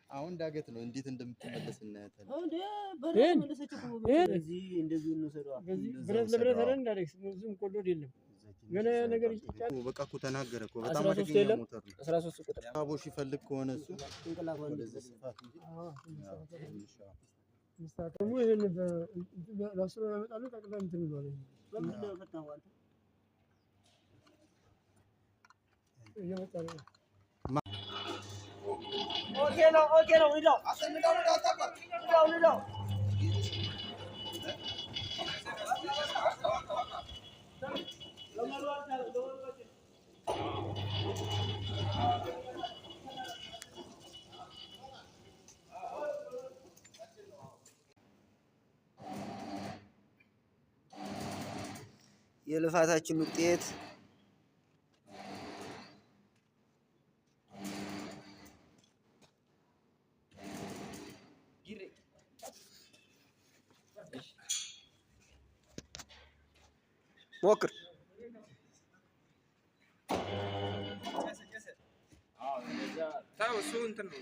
አሁን ዳገት ነው እንዴት እንደምትመለስ እናያለን። እዚህ እንደዚህ እንሰራው ብረት ለብረት አረ እንዳለክስ ዝም ቆሎድ የለም ገና ነገር ይጫጫል። በቃ እኮ ተናገረ እኮ በጣም አደገኛ ሞተር ነው። 13 ቁጥር አቦሽ ይፈልግ ከሆነ እሱ እንቅላፍ እንደዚህ ስፋት እንጂ ምስተካከሉ ይሄን ለራሱ ያመጣሉ ጠቅላላ እንትን ይሏል። ለምን ነው ፈታው አንተ እየመጣ ነው። ኦኬ ነው ሂደው ሂደው የልፋታችን ውጤት ሞክር ታው እሱ እንትን ነው